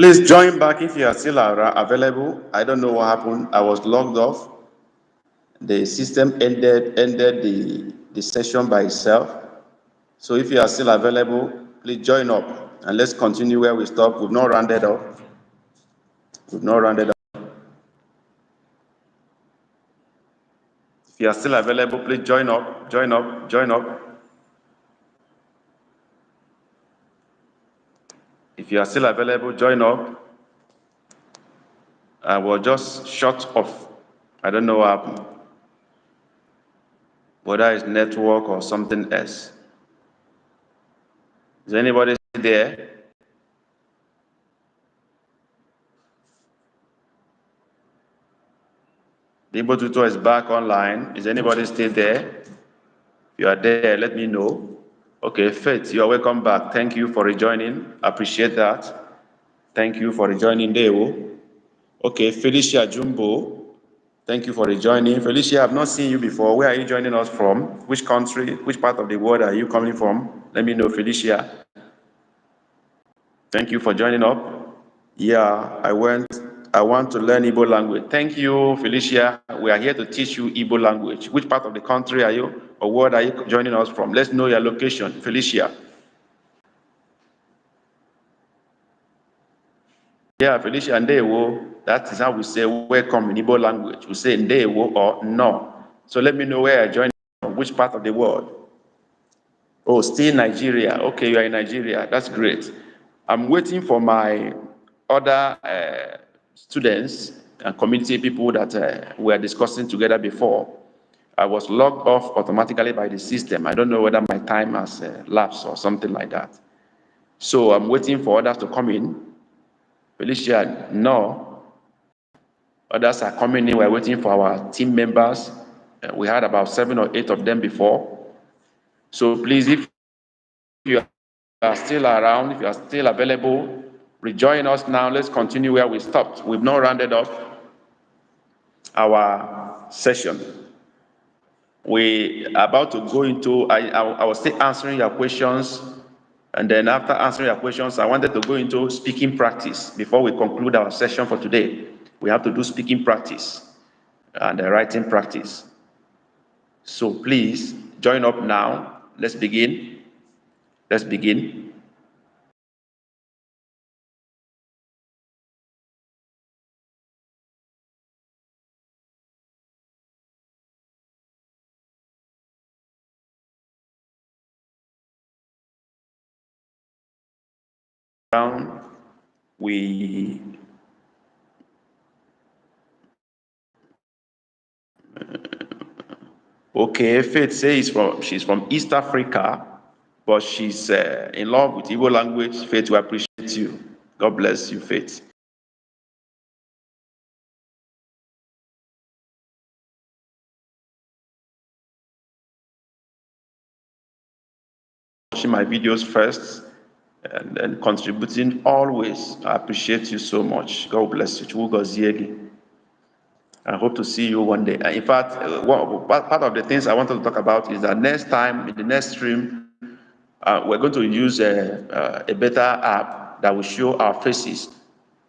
Please join back if you are still available. I don't know what happened. I was logged off. The system ended the session by itself. So if you are still available, please join up and let's continue where we stopped. We've not rounded up. We've not rounded up. If you are still available, please join up, join up, join up. If you are still available, join up. I was just shut off. I don't know what happened. Whether it's network or something else. Is anybody there? The Igbo tutor is back online. Is anybody still there? If you are there, let me know. Okay, Faith, you are welcome back. Thank you for rejoining. Appreciate that. Thank you for rejoining, Dewo. Okay, Felicia Jumbo, thank you for rejoining. Felicia, I've not seen you before. Where are you joining us from? Which country, which part of the world are you coming from? Let me know, Felicia. Thank you for joining up. Yeah, I want to learn Igbo language. Thank you, Felicia. We are here to teach you Igbo language. Which part of the country are you, or where are you joining us from? Let's know your location, Felicia. Yeah, Felicia, Ndewo. That is how we say welcome in Igbo language. We say Ndewo or no. So let me know where you're joining from, which part of the world. Oh, still Nigeria. Okay, you are in Nigeria. That's great. I'm waiting for my other students and community people that we are discussing together before. I was logged off automatically by the system. I don't know whether my time has lapsed or something like that. So I'm waiting for others to come in. Felicia, no. Others are coming in. We're waiting for our team members. We had about 7 or 8 of them before. So please, if you are still around, if you are still available, rejoin us now. Let's continue where we stopped. We've not rounded up our session. We are about to go into, I was still answering your questions. And then after answering your questions, I wanted to go into speaking practice before we conclude our session for today. We have to do speaking practice and writing practice. So please join up now. Let's begin. Let's begin. We okay, Faith says she's from East Africa, but she's in love with Igbo language. Faith, we appreciate you. God bless you, Faith. Watching my videos first and then contributing always. I appreciate you so much. God bless you. Chugoziegi. I hope to see you one day. In fact, part of the things I wanted to talk about is that next time in the next stream, we're going to use a better app that will show our faces.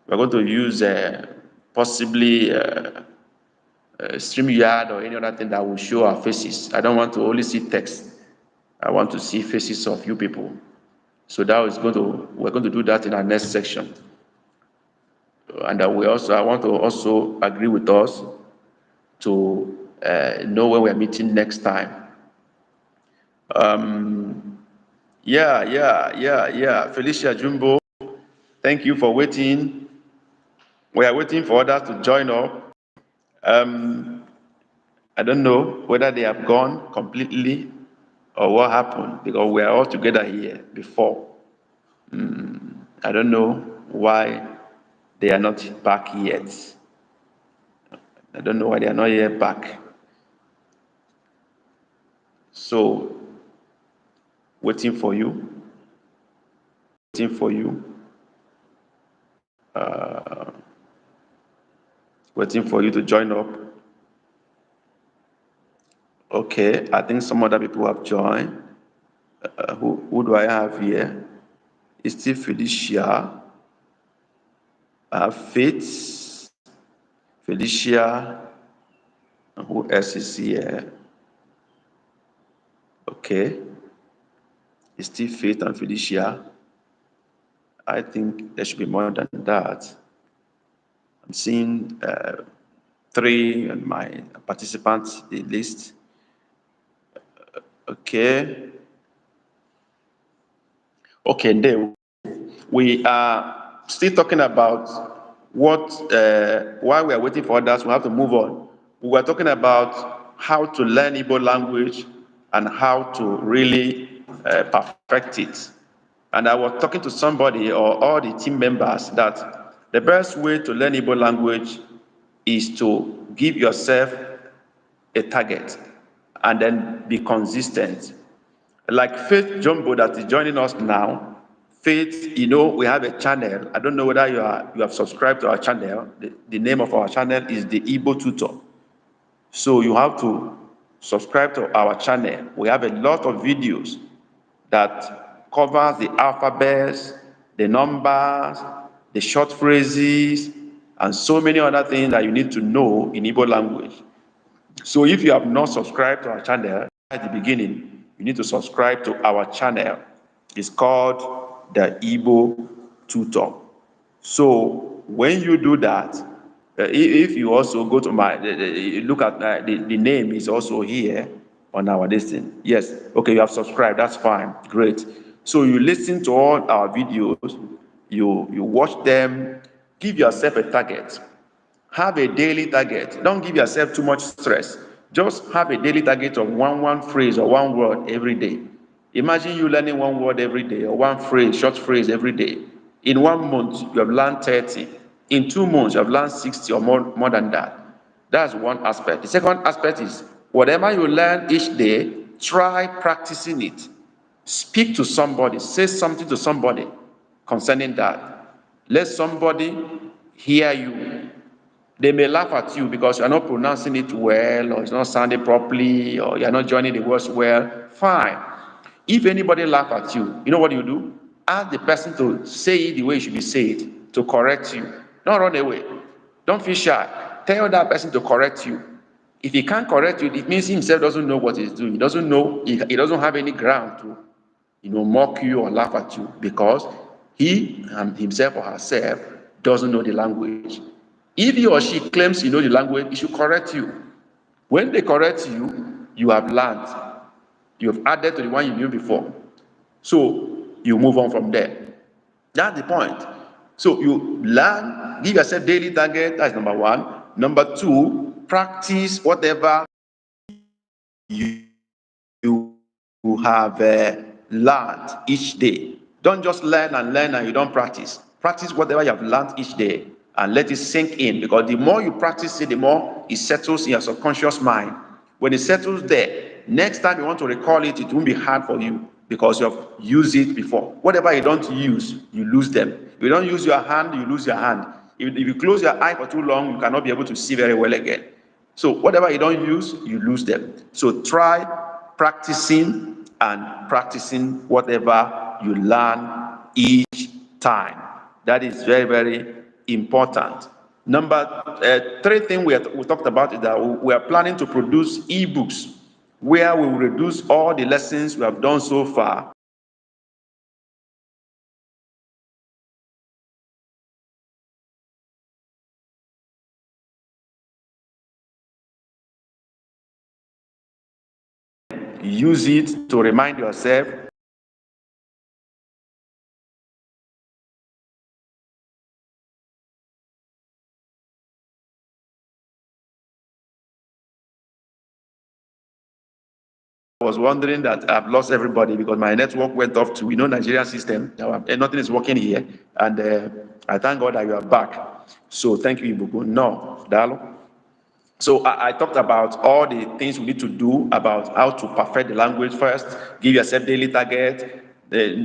We're going to use possibly StreamYard or any other thing that will show our faces. I don't want to only see text. I want to see faces of you people. So we're going to do that in our next section. And I want to also agree with us to know when we're meeting next time. Yeah. Felicia Jumbo, thank you for waiting. We are waiting for others to join up. I don't know whether they have gone completely or what happened because we are all together here before. I don't know why they are not back yet. I don't know why they are not yet back. So, waiting for you. Waiting for you. Waiting for you to join up. Okay, I think some other people have joined. Who do I have here? It's still Felicia. Faith, Felicia, and who else is here? Okay, it's still Faith and Felicia. I think there should be more than that. I'm seeing 3 on my participants list. Okay. Okay, there. We are still talking about while we are waiting for others, we have to move on. We were talking about how to learn Igbo language and how to really perfect it. And I was talking to somebody or all the team members that the best way to learn Igbo language is to give yourself a target and then be consistent. Like Faith Jumbo that is joining us now, Faith, we have a channel. I don't know whether you have subscribed to our channel. The name of our channel is the Igbo Tutor. So you have to subscribe to our channel. We have a lot of videos that covers the alphabets, the numbers, the short phrases, and so many other things that you need to know in Igbo language. So if you have not subscribed to our channel at the beginning, you need to subscribe to our channel. It's called the Igbo Tutor. So when you do that, if you also go to look at the name is also here on our listing. Yes, okay, you have subscribed, that's fine, great. So you listen to all our videos, you watch them, give yourself a target. Have a daily target. Don't give yourself too much stress. Just have a daily target of one phrase or one word every day. Imagine you learning one word every day or one phrase, short phrase every day. In 1 month, you have learned 30. In 2 months, you have learned 60 or more than that. That's one aspect. The second aspect is whatever you learn each day, try practicing it. Speak to somebody, say something to somebody concerning that. Let somebody hear you. They may laugh at you because you are not pronouncing it well, or it's not sounding properly, or you are not joining the words well. Fine. If anybody laugh at you, you know what you do? Ask the person to say it the way it should be said, to correct you. Don't run away. Don't feel shy. Tell that person to correct you. If he can't correct you, it means he himself doesn't know what he's doing. He doesn't know, he doesn't have any ground to, mock you or laugh at you because he himself or herself doesn't know the language. If he or she claims you know the language, it should correct you. When they correct you, you have learned. You have added to the one you knew before. So you move on from there. That's the point. So you learn, give yourself daily target, that's number 1. Number 2, practice whatever you have learned each day. Don't just learn and you don't practice. Practice whatever you have learned each day and let it sink in, because the more you practice it, the more it settles in your subconscious mind. When it settles there, next time you want to recall it, it won't be hard for you because you have used it before. Whatever you don't use, you lose them. If you don't use your hand, you lose your hand. If you close your eye for too long, you cannot be able to see very well again. So whatever you don't use, you lose them. So try practicing and practicing whatever you learn each time. That is very, very important. Number 3 thing we talked about is that we are planning to produce ebooks where we will reduce all the lessons we have done so far use it to remind yourself I was wondering that I've lost everybody because my network went off to, Nigerian system. Nothing is working here. And I thank God that you are back. So thank you, Ibuku. No, Dalo. So I talked about all the things we need to do about how to perfect the language first. Give yourself daily target,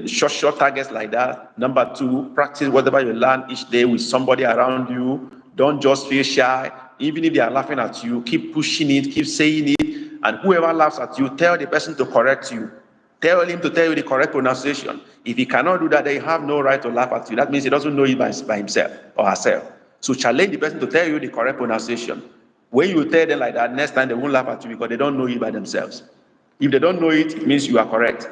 short targets like that. Number 2, practice whatever you learn each day with somebody around you. Don't just feel shy. Even if they are laughing at you, keep pushing it, keep saying it. And whoever laughs at you, tell the person to correct you. Tell him to tell you the correct pronunciation. If he cannot do that, then you have no right to laugh at you. That means he doesn't know it by himself or herself. So challenge the person to tell you the correct pronunciation. When you tell them like that, next time they won't laugh at you because they don't know it by themselves. If they don't know it, it means you are correct.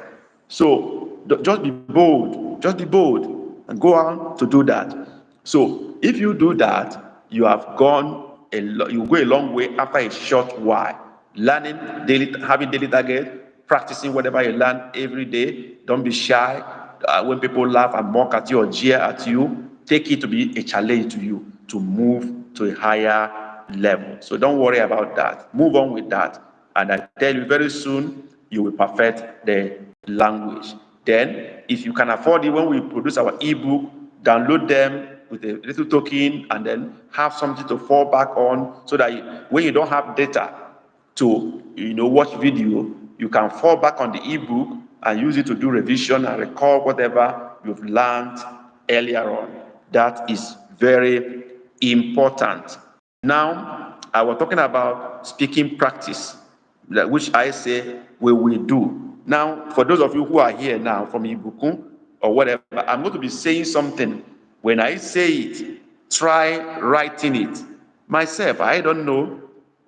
So just be bold. Just be bold and go on to do that. So if you do that, you have gone you go a long way after a short while. Learning daily, having daily target, practicing whatever you learn every day. Don't be shy. When people laugh and mock at you or jeer at you, take it to be a challenge to you to move to a higher level. So don't worry about that. Move on with that. And I tell you, very soon you will perfect the language. Then, if you can afford it, when we produce our ebook, download them with a little token and then have something to fall back on so that when you don't have data to watch video, you can fall back on the ebook and use it to do revision and record whatever you've learned earlier on. That is very important. Now, I was talking about speaking practice, which I say we will do. Now, for those of you who are here now from Ibuku or whatever, I'm going to be saying something. When I say it, try writing it. Myself, I don't know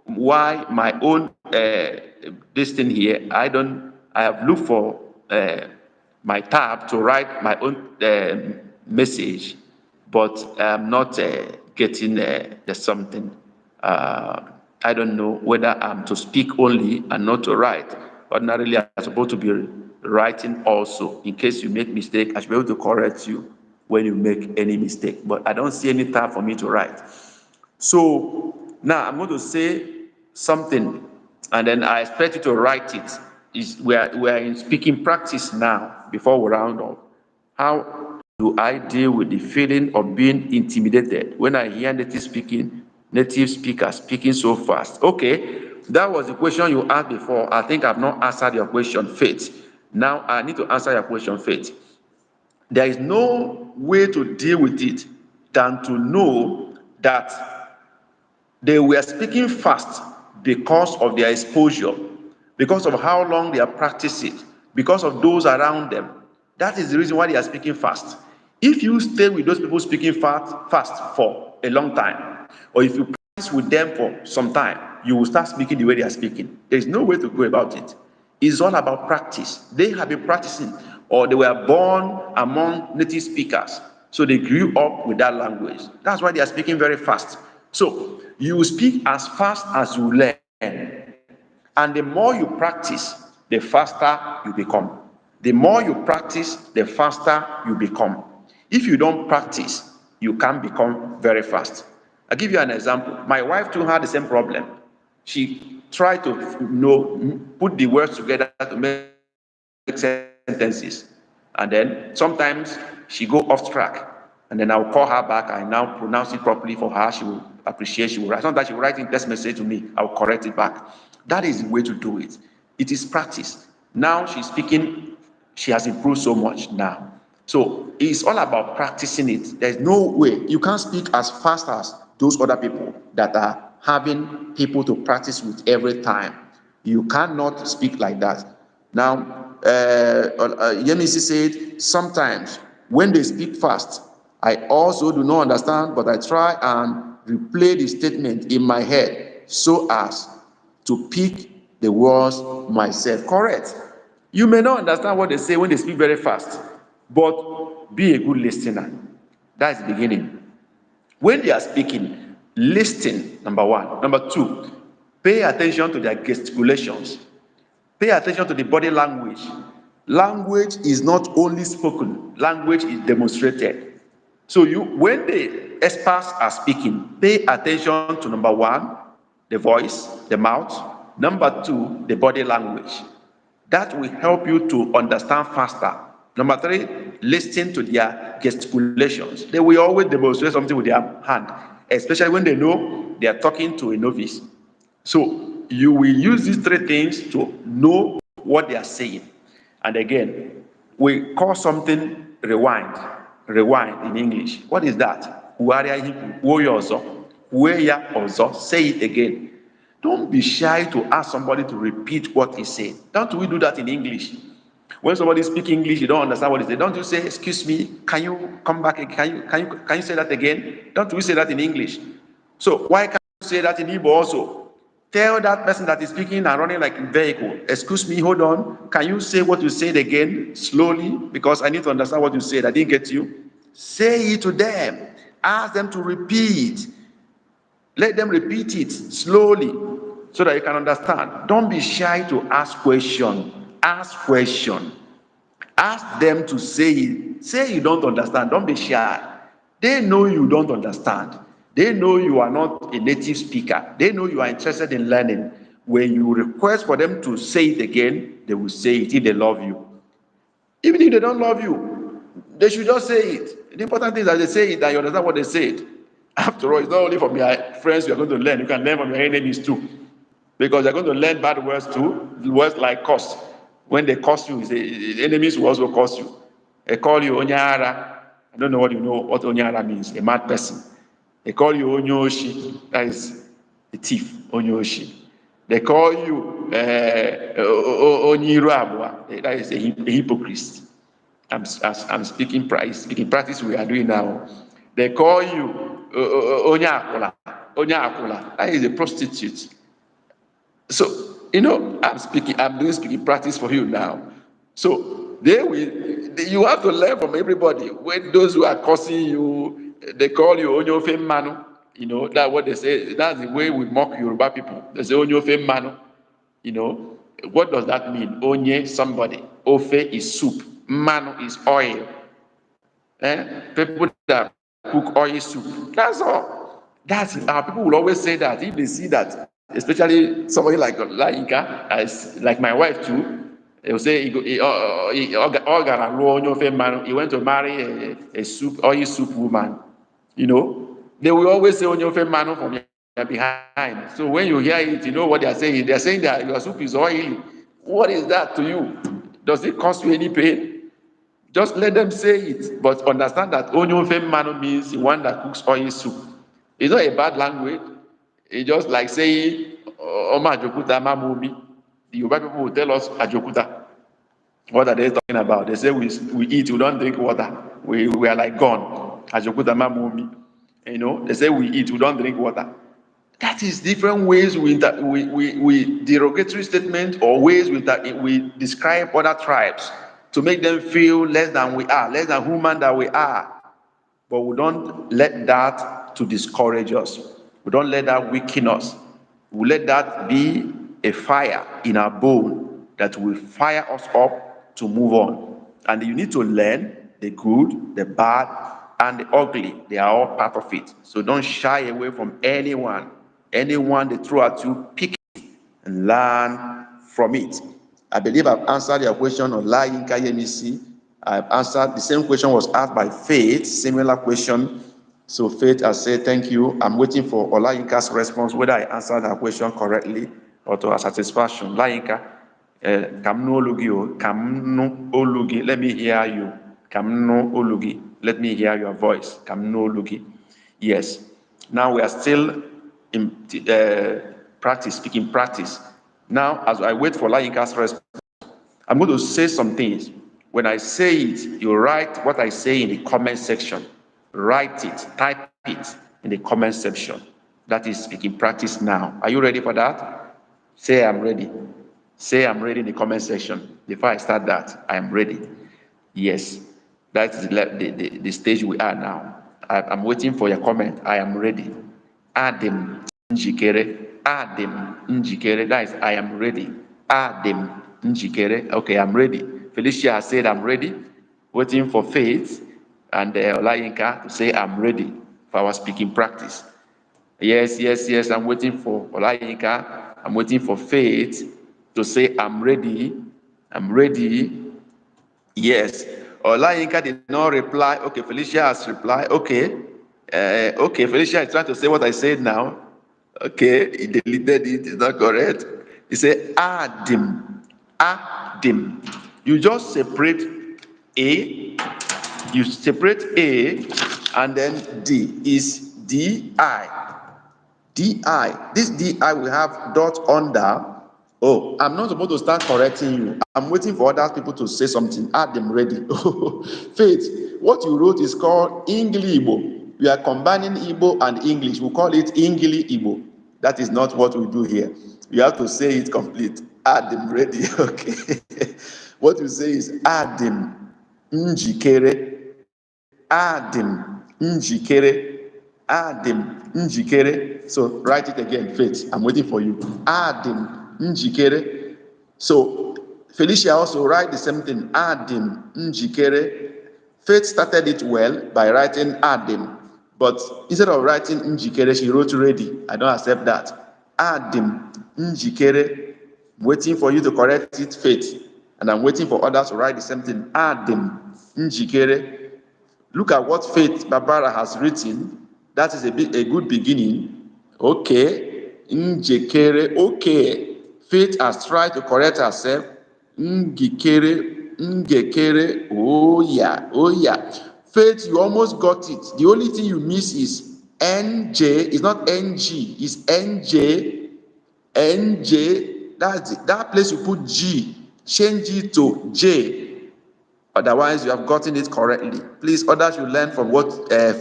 why my own this thing here, I have looked for my tab to write my own message, but I'm not getting the something. I don't know whether I'm to speak only and not to write. Ordinarily, I'm supposed to be writing also. In case you make mistake, I should be able to correct you when you make any mistake. But I don't see any tab for me to write. So now I'm going to say something, and then I expect you to write it. We are in speaking practice now before we round up. How do I deal with the feeling of being intimidated when I hear native speakers speaking so fast? Okay, that was the question you asked before. I think I've not answered your question, Faith. Now I need to answer your question, Faith. There is no way to deal with it than to know that they were speaking fast because of their exposure, because of how long they have practiced it, because of those around them. That is the reason why they are speaking fast. If you stay with those people speaking fast for a long time, or if you practice with them for some time, you will start speaking the way they are speaking. There is no way to go about it. It's all about practice. They have been practicing, or they were born among native speakers, so they grew up with that language. That's why they are speaking very fast. So you speak as fast as you learn, and the more you practice, the faster you become. The more you practice, the faster you become. If you don't practice, you can become very fast. I'll give you an example. My wife too had the same problem. She tried to put the words together to make sentences, and then sometimes she go off track, and then I'll call her back. I now pronounce it properly for her. She will appreciate. She will write. Sometimes she will write in text message to me. I'll correct it back. That is the way to do it. It is practice. Now she's speaking. She has improved so much now. So it's all about practicing it. There's no way you can't speak as fast as those other people that are having people to practice with every time. You cannot speak like that. Now, Yemisi said, sometimes when they speak fast, I also do not understand, but I try and replay the statement in my head so as to pick the words myself. Correct. You may not understand what they say when they speak very fast, but be a good listener. That's the beginning. When they are speaking, listen, number one. Number two, pay attention to their gesticulations. Pay attention to the body language. Language is not only spoken, language is demonstrated. So when the experts are speaking, pay attention to number one, the voice, the mouth. Number two, the body language. That will help you to understand faster. Number three, listen to their gesticulations. They will always demonstrate something with their hand, especially when they know they are talking to a novice. So you will use these three things to know what they are saying. And again, we call something rewind. Rewind in English. What is that? Say it again. Don't be shy to ask somebody to repeat what he's saying. Don't we do that in English? When somebody speaks English, you don't understand what they say. Don't you say, "Excuse me, can you come back? Can you say that again?" Don't we say that in English? So why can't you say that in Igbo also? Tell that person that is speaking and running like a vehicle, "Excuse me, hold on. Can you say what you said again slowly? Because I need to understand what you said. I didn't get you." Say it to them. Ask them to repeat. Let them repeat it slowly so that you can understand. Don't be shy to ask question. Ask question. Ask them to say it. Say you don't understand. Don't be shy. They know you don't understand. They know you are not a native speaker. They know you are interested in learning. When you request for them to say it again, they will say it if they love you. Even if they don't love you, they should just say it. The important thing is that they say it and you understand what they said. After all, it's not only from your friends you are going to learn. You can learn from your enemies too. Because you're going to learn bad words too. Words like curse. When they curse you, the enemies will also curse you. They call you Onyara. I don't know what Onyara means. A mad person. They call you Onyoshi. That is a thief. Onyoshi. They call you Onyiru Abua. That is a hypocrite. I'm speaking practice we are doing now. They call you Onyakula. Onyakula. That is a prostitute. So, I'm doing speaking practice for you now. So you have to learn from everybody. When those who are cursing you, they call you Onyofe Manu. That's what they say. That's the way we mock Yoruba people. They say Onyofe Manu. What does that mean? Onye, somebody. Ofe is soup. Manu is oil. People that cook oil soup. That's all. People will always say that if they see that, especially somebody like Laika, like my wife too. They will say he went to marry a oil soup woman. They will always say Onyofe Manu from behind. So when you hear it, you know what they are saying. They are saying that your soup is oily. What is that to you? Does it cause you any pain? Just let them say it, but understand that Onyofe Manu means the one that cooks oil soup. It's not a bad language. It's just like saying Oma Ajokuta Mamumi. The Yoruba people will tell us Ajokuta. What are they talking about? They say we eat, we don't drink water. We are like gone. Ajokuta Mamumi. They say we eat, we don't drink water. That is different ways we derogatory statement or ways we describe other tribes to make them feel less than we are, less than human that we are. But we don't let that to discourage us. We don't let that weaken us. We let that be a fire in our bone that will fire us up to move on. And you need to learn the good, the bad, and the ugly. They are all part of it. So don't shy away from anyone. Anyone they throw at you, pick it and learn from it. I believe I've answered your question on Layinka Yemisi. I've answered the same question was asked by Faith, similar question. So Faith has said, thank you. I'm waiting for Olayinka's response, whether I answered her question correctly or to her satisfaction. Layinka, Kamno Olugi, let me hear you. Kamno Olugi, let me hear your voice. Kamno Olugi. Yes. Now we are still in speaking practice. Now, as I wait for Layinka's response, I'm going to say some things. When I say it, you write what I say in the comment section. Write it, type it in the comment section. That is speaking practice now. Are you ready for that? Say I'm ready. Say I'm ready in the comment section. Before I start that, I am ready. Yes, that is the stage we are now. I'm waiting for your comment. I am ready. Adem njikere. Adem njikere. That is, I am ready. Adem njikere. Okay, I'm ready. Felicia has said, I'm ready. Waiting for Faith and Olayinka to say, I'm ready for our speaking practice. Yes, I'm waiting for Olayinka. I'm waiting for Faith to say, I'm ready. I'm ready. Yes. Olayinka did not reply. Okay, Felicia has replied. Okay. Okay, Felicia is trying to say what I said now. Okay, he deleted it. It's not correct. He said, Adim. Adim. You just separate A. You separate A and then D is DI. DI. This DI will have dot under Oh, I'm not supposed to start correcting you. I'm waiting for other people to say something. Add them ready. Faith, what you wrote is called Ingli Igbo. We are combining Igbo and English. We call it Ingli Igbo. That is not what we do here. You have to say it complete. Add them ready. Okay. What you say is add them njikere. Add them njikere. Add them njikere. So write it again, Faith. I'm waiting for you. Add them njikere. So Felicia also write the same thing. Adim njikere. Faith started it well by writing Adim, but instead of writing njikere, she wrote ready. I don't accept that. Adim njikere. Waiting for you to correct it, Faith, and I'm waiting for others to write the same thing. Adim njikere. Look at what Faith Barbara has written. That is a good beginning. Okay. Njikere. Okay. Faith has tried to correct herself. Ngekere. Oh yeah. Oh yeah. Faith, you almost got it. The only thing you miss is NJ. It's not NG. It's NJ. NJ. That's it. That place you put G. Change it to J. Otherwise, you have gotten it correctly. Please, others should learn from what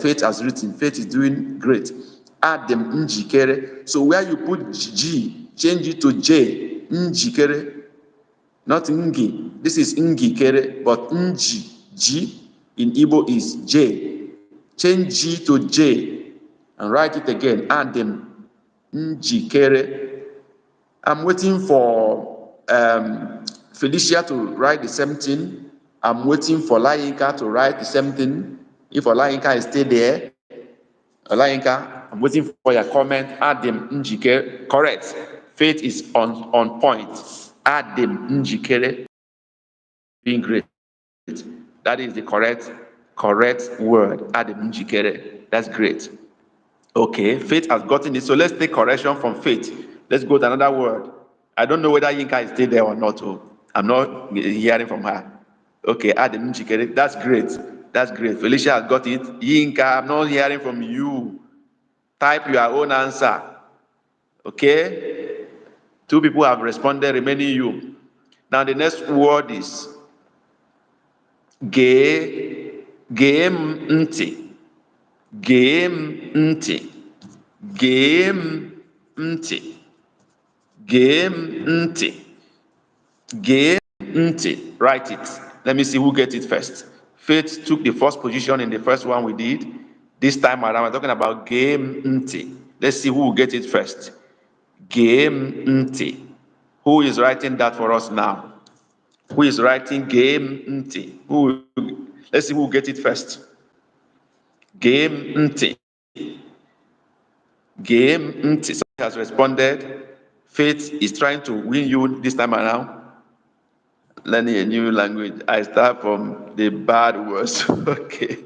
Faith has written. Faith is doing great. Add them njikere. So where you put G, change it to J. Njikere, not ngi. This is ngikere, but nji. G in Igbo is J. Change G to J and write it again. Add them njikere. I'm waiting for Felicia to write the same thing. I'm waiting for Olayinka to write the same thing. If Olayinka is still there, Olayinka, I'm waiting for your comment. Add them njikere. Correct. Faith is on point. Add them njikere. Being great. That is the correct word. Add them njikere. That's great. Okay, Faith has gotten it. So let's take correction from Faith. Let's go to another word. I don't know whether Yinka is still there or not. Oh, I'm not hearing from her. Okay, Adam Njikere. That's great. That's great. Felicia has got it. Yinka, I'm not hearing from you. Type your own answer. Okay? 2 people have responded, remaining you. Now the next word is game nti. Game nti. Game nti. Game nti. Game nti. Write it. Let me see who gets it first. Faith took the first position in the first one we did. This time around, we're talking about game nti. Let's see who will get it first. Game nti. Who is writing that for us now? Who is writing game nti? Let's see who will get it first. Game nti. Game nti. Somebody has responded. Faith is trying to win you this time around. Learning a new language. I start from the bad words. Okay.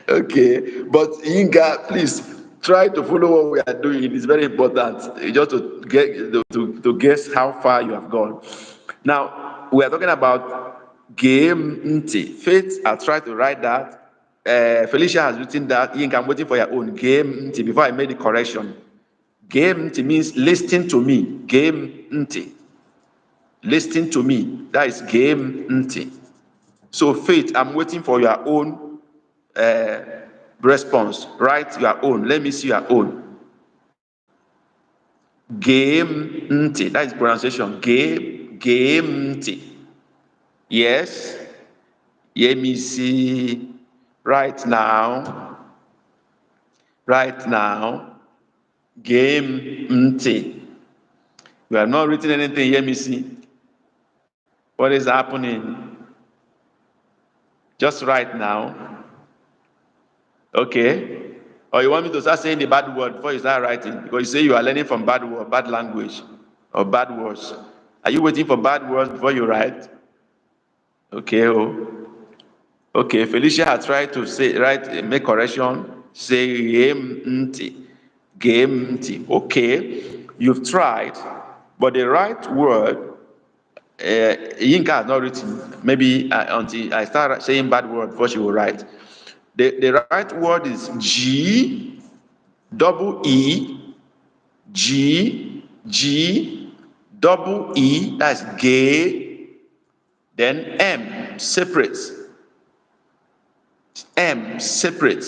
Okay. But Inga, please try to follow what we are doing. It's very important just to get to guess how far you have gone. Now we are talking about game nti. Faith has tried to write that. Felicia has written that. Inga, I'm waiting for your own game nti before I made the correction. Game nti means listen to me. Game nti. Listen to me. That is game nti. So Faith, I'm waiting for your own response. Write your own. Let me see your own. Game nti. That is pronunciation. Game nti. Yes. Let me see. Right now. Right now. Game nti. You have not written anything. Let me see. What is happening? Just right now. Okay. Or you want me to start saying the bad word before you start writing? Because you say you are learning from bad word, bad language, or bad words. Are you waiting for bad words before you write? Okay. Oh. Okay. Felicia has tried to say make correction. Say game nti. Game nti. Okay. You've tried, but the right word. Yinka has not written. Maybe until I start saying bad word before she will write. The right word is G, double E, G, Double E, that's gay. Then M, separate. M, separate.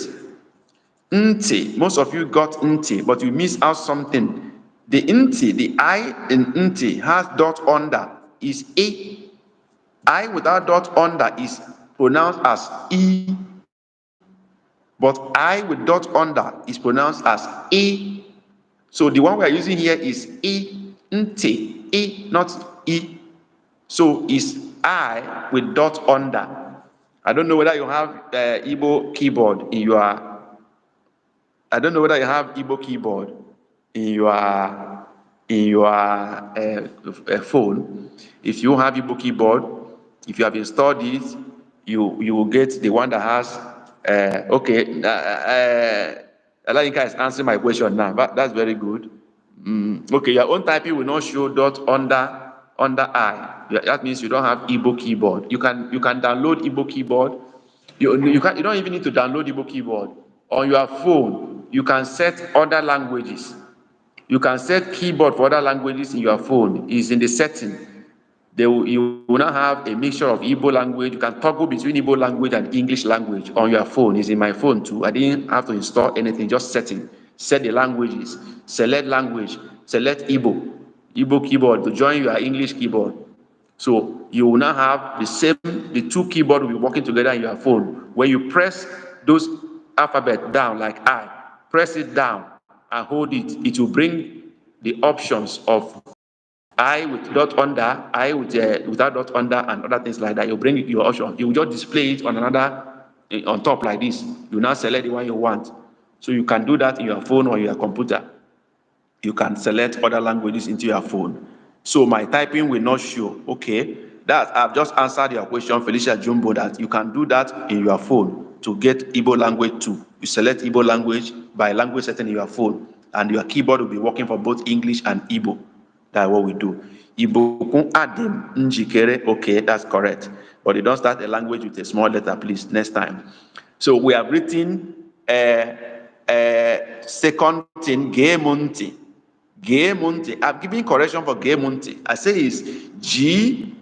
Nti, most of you got nti, but you miss out something. The nti, the I in nti has dot under, is A. I without dot under is pronounced as E, but I with dot under is pronounced as E. So the one we are using here is E, nti, E, not E. So it's I with dot under. I don't know whether you have Igbo keyboard in your. I don't know whether you have Igbo keyboard in your phone. If you have Igbo keyboard, if you have installed it, you will get the one that has. Okay, Alayinka is answering my question now. That's very good. Okay, your own typing will not show dot under I. That means you don't have Igbo keyboard. You can download Igbo keyboard. You don't even need to download Igbo keyboard. On your phone, you can set other languages. You can set keyboard for other languages in your phone. It's in the setting. You will now have a mixture of Igbo language. You can toggle between Igbo language and English language on your phone. It's in my phone too. I didn't have to install anything, just setting. Set the languages, select language, select Igbo keyboard to join your English keyboard. So you will now have the two keyboards will be working together in your phone. When you press those alphabet down, like I, press it down and hold it, it will bring the options of I with dot under, I with without dot under, and other things like that. You bring your option. You will just display it on another on top like this. You now select the one you want. So you can do that in your phone or your computer. You can select other languages into your phone. So my typing will not show. Okay, that I've just answered your question, Felicia Jumbo, that you can do that in your phone to get Igbo language too. You select Igbo language by language setting in your phone, and your keyboard will be working for both English and Igbo. That's what we do. Igbo adim njikere. Okay, that's correct. But you don't start a language with a small letter, please, next time. So we have written second thing, gemunti. Gemunti. I'm giving correction for gemunti. I say it's G-E-M-N-T-I.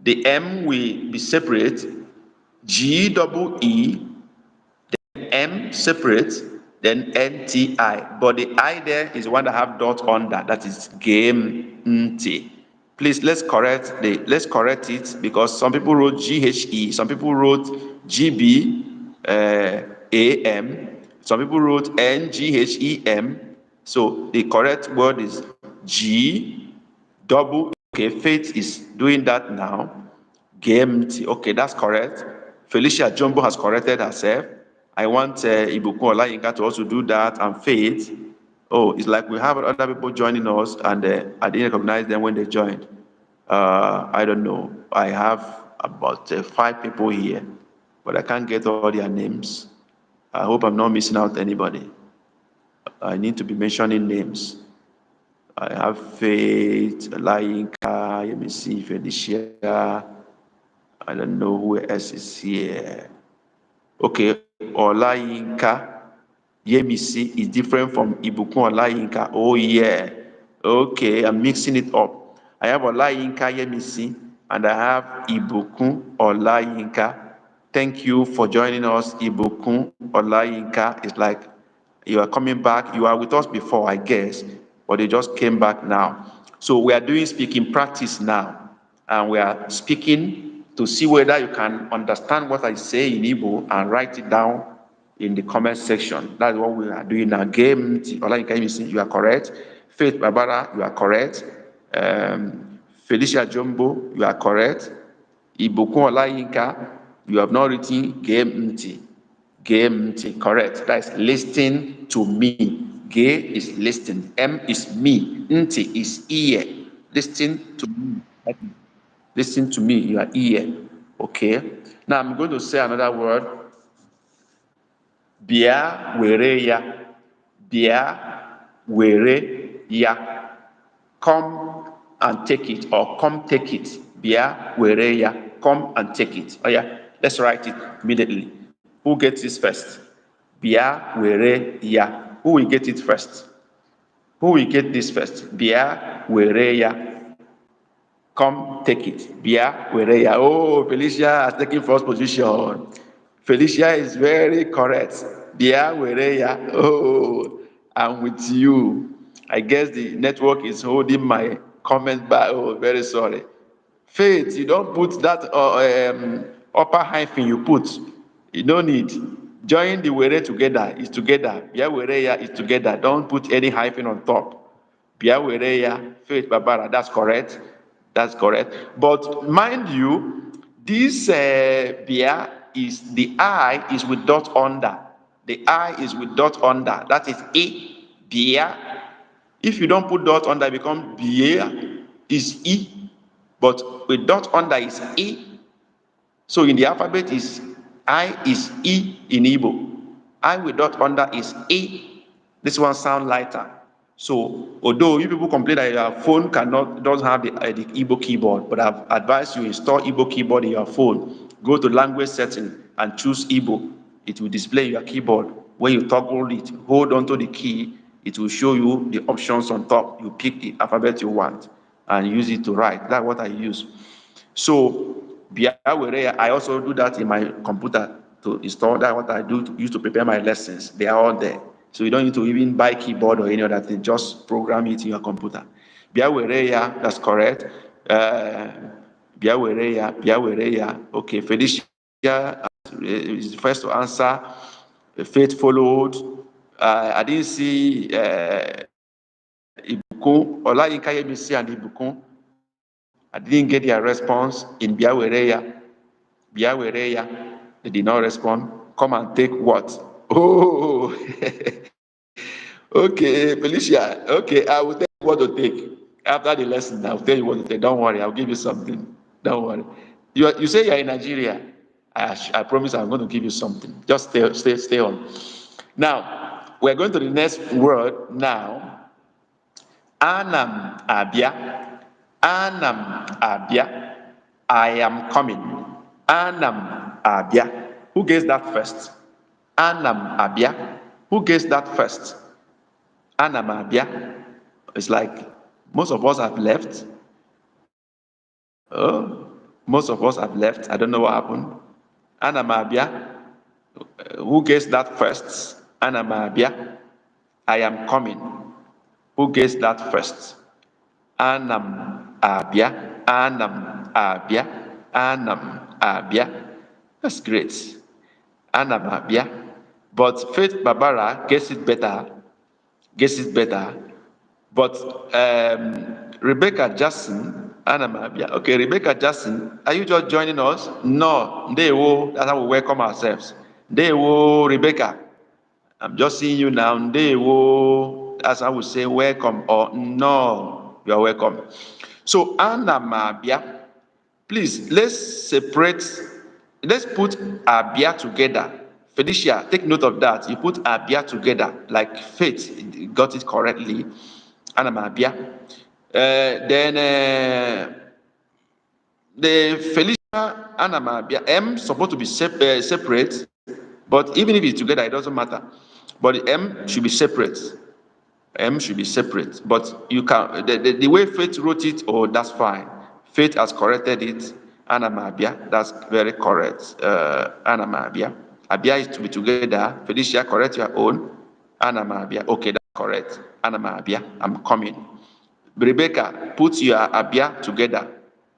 The M will be separate. G-E-E, then M separate, then N-T-I. But the I there is one that have dot under. That is gemunti. Please let's correct it, because some people wrote GHE, some people wrote GB-AM, some people wrote NGHEM. So the correct word is G double. Okay, Faith is doing that now. GMT. Okay, that's correct. Felicia Jumbo has corrected herself. I want Ibukun Olayinka to also do that, and Faith. Oh, it's like we have other people joining us, and I didn't recognize them when they joined. I don't know. I have about 5 people here, but I can't get all their names. I hope I'm not missing out anybody. I need to be mentioning names. I have Faith, Olayinka, let me see, Felicia. I don't know who else is here. Okay, Olayinka. Yemisi is different from Ibukun Olayinka. Oh yeah. Okay, I'm mixing it up. I have Olayinka Yemisi and I have Ibukun Olayinka. Thank you for joining us, Ibukun Olayinka. It's like you are coming back. You are with us before, I guess, but they just came back now. So we are doing speaking practice now, and we are speaking to see whether you can understand what I say in Igbo and write it down in the comment section. That's what we are doing now. Game, you are correct. Faith Barbara, you are correct. Felicia Jumbo, you are correct. Ibukun Olayinka, you have not written game. Correct. That is listen to me. Ge is listen. M is me. Nti is ear. Listen to me. Listen to me. Your ear. Okay. Now I'm going to say another word. Bia were ya. Bia were ya. Come and take it, or come take it. Bia were ya. Come and take it. Oh yeah. Let's write it immediately. Who gets this first? Bia were ya. Who will get it first? Who will get this first? Bia were ya. Come take it. Bia were ya. Oh, Felicia has taken first position. Felicia is very correct. Bia were ya. Oh, I'm with you. I guess the network is holding my comment back. Oh, very sorry. Faith, you don't put that upper hyphen you put. You don't need. Join the were together is together. Bia were ya is together. Don't put any hyphen on top. Bia were ya, Faith Babara. That's correct. That's correct. But mind you, this Bia is the I is with dot under. The I is with dot under. That is A. Bia. If you don't put dot under, it becomes Bia is E. But with dot under is E. So in the alphabet is I is E in Igbo. I with dot under is E. This one sound lighter. So although you people complain that your phone doesn't have the Igbo keyboard, but I've advised you install Igbo keyboard in your phone. Go to language setting and choose Igbo. It will display your keyboard. When you toggle it, hold onto the key. It will show you the options on top. You pick the alphabet you want and use it to write. That's what I use. So I also do that in my computer to install. That's what I do to use to prepare my lessons. They are all there. So you don't need to even buy keyboard or any other thing. Just program it in your computer. That's correct. Okay, Felicia is the first to answer. Faith followed. I didn't see Ibukun, Olayinka Yemisi and Ibukun. I didn't get their response in Biawereya. They did not respond. Come and take what? Oh, okay, Felicia. Okay, I will tell you what to take. After the lesson, I'll tell you what to take. Don't worry, I'll give you something. Don't worry. You say you're in Nigeria. I promise I'm going to give you something. Just stay on. Now, we're going to the next word now. Anam abia. Anam abia. I am coming. Anam abia. Who gets that first? Anam abia. Who gets that first? Anam abia. It's like most of us have left. Oh, most of us have left. I don't know what happened. Anam abia. Who gets that first? Anam abia. I am coming. Who gets that first? Anam abia. Anam abia. Anam abia. That's great. Anam abia. But Faith Barbara gets it better. But Rebecca Jackson, Anam abia. Okay, Rebecca Jackson, are you just joining us? No. That's how we welcome ourselves. Rebecca. I'm just seeing you now. That's how we say welcome or no, you are welcome. So Anamabia, please let's put Abia together. Felicia, take note of that. You put Abia together, like Faith got it correctly. Anamabia. Then the Felicia Anamabia M supposed to be separate. But even if it's together, it doesn't matter. But the M should be separate. M should be separate. But you can the way Faith wrote it, oh, that's fine. Faith has corrected it. Anamabia, that's very correct. Anamabia. Abia is to be together. Felicia, correct your own. Anamabia. Okay, that's correct. Anamabia, I'm coming. Rebecca, put your Abia together.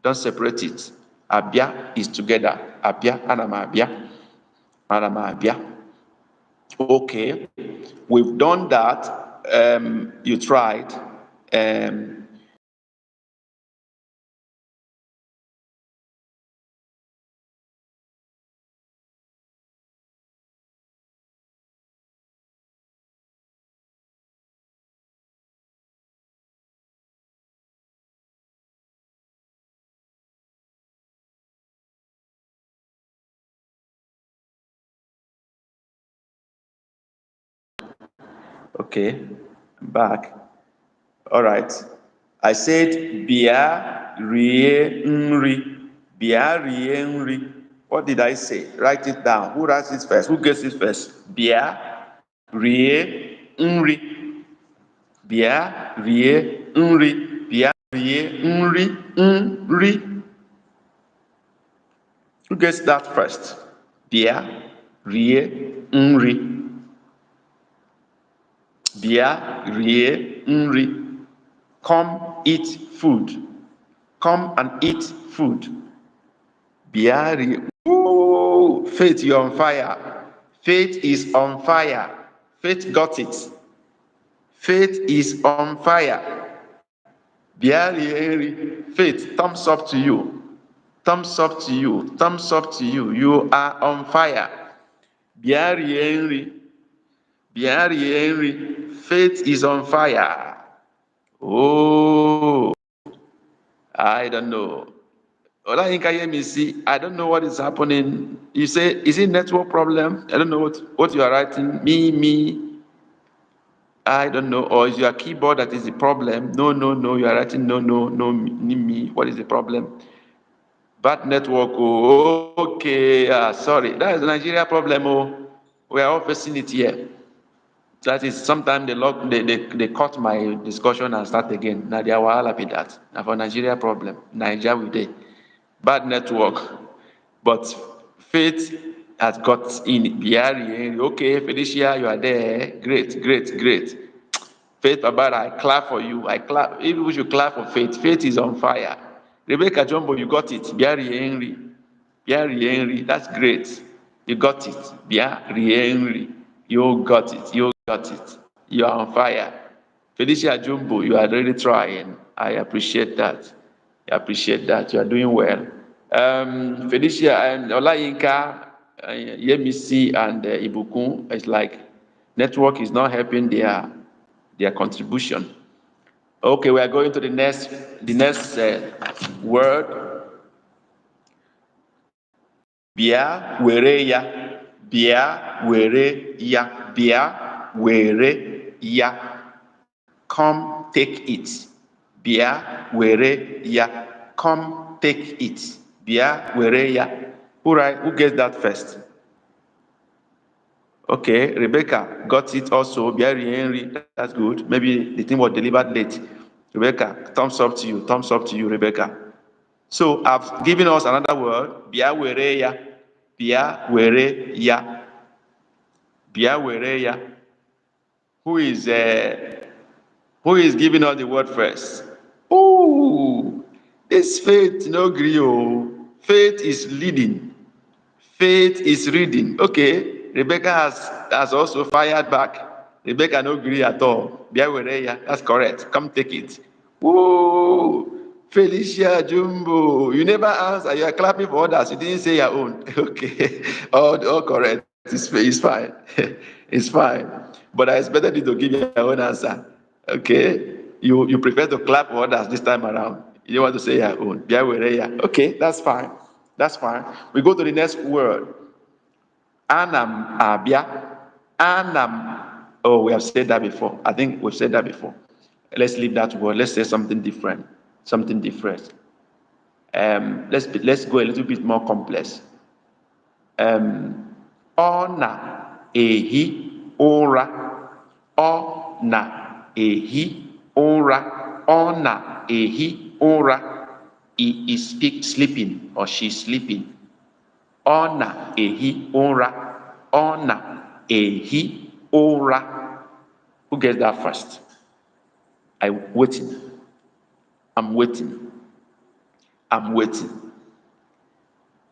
Don't separate it. Abia is together. Abia, Anamabia. Anamabia. Okay, we've done that. You tried. Okay, I'm back. All right. I said bia rie nri. Bia rie nri. What did I say? Write it down. Who writes it first? Who gets it first? Bia rie nri. Bia rie nri. Bia rie nri. Nri. Who gets that first? Bia rie nri. Bia rie nri. Come eat food. Come and eat food. Bia rie. Ooh, Faith, you're on fire. Faith is on fire. Faith got it. Faith is on fire. Bia rie nri. Faith, thumbs up to you. Thumbs up to you. Thumbs up to you. You are on fire. Bia rie nri. Bia rie nri. Faith is on fire. Oh, I don't know. Olayinka Yemisi, I don't know what is happening. You say, is it network problem? I don't know what you are writing. Me. I don't know. Or is your keyboard that is the problem? No. You are writing no, me. What is the problem? Bad network. Oh, okay. Sorry. That is a Nigeria problem. Oh, we are all facing it here. That is, sometimes they cut my discussion and start again. Now they are wahala be that. Now for Nigeria problem, Nigeria we dey. Bad network, but faith has got in. Okay, Felicia, you are there. Great. Faith Babara, I clap for you. I clap. If we should clap for faith. Faith is on fire. Rebecca Jumbo, you got it. Biari Henry, that's great. You got it. Biari Henry, you got it. You are on fire. Felicia Jumbo, you are really trying. I appreciate that. You are doing well. Felicia and Olayinka, Yemisi and Ibukun, it's like network is not helping their contribution. Okay, we are going to the next word. Bia were ya. Bia were ya. Bia were ya. Come take it. Bia were ya. Come take it. Bia were ya. Who gets that first? Okay, Rebecca got it also. Bia Henry, that's good. Maybe the thing was delivered late. Rebecca, thumbs up to you, Rebecca. So I've given us another word. Bia were ya. Bia were ya. Bia were ya. Who is giving us the word first? Oh, this faith no gree. Faith is leading. Faith is reading. Okay, Rebecca has also fired back. Rebecca no gree at all. Bia were ya. That's correct. Come take it. Woo! Felicia Jumbo, you never answer. You are clapping for others. You didn't say your own. Okay, all correct. It's fine. It's fine. But I expected you to give your own answer. Okay, you prefer to clap for others this time around. You don't want to say your own. Okay, that's fine. We go to the next word. Anam abia. Anam. Oh, we have said that before. I think we've said that before. Let's leave that word. Let's say something different. Let's go a little bit more complex. Ọ na-ehi ụra. Ọ na-ehi ụra. Ọ na-ehi ụra. He is sleeping or she's sleeping. Ọ na-ehi ụra. Ọ na-ehi ụra. Who gets that first? I'm waiting.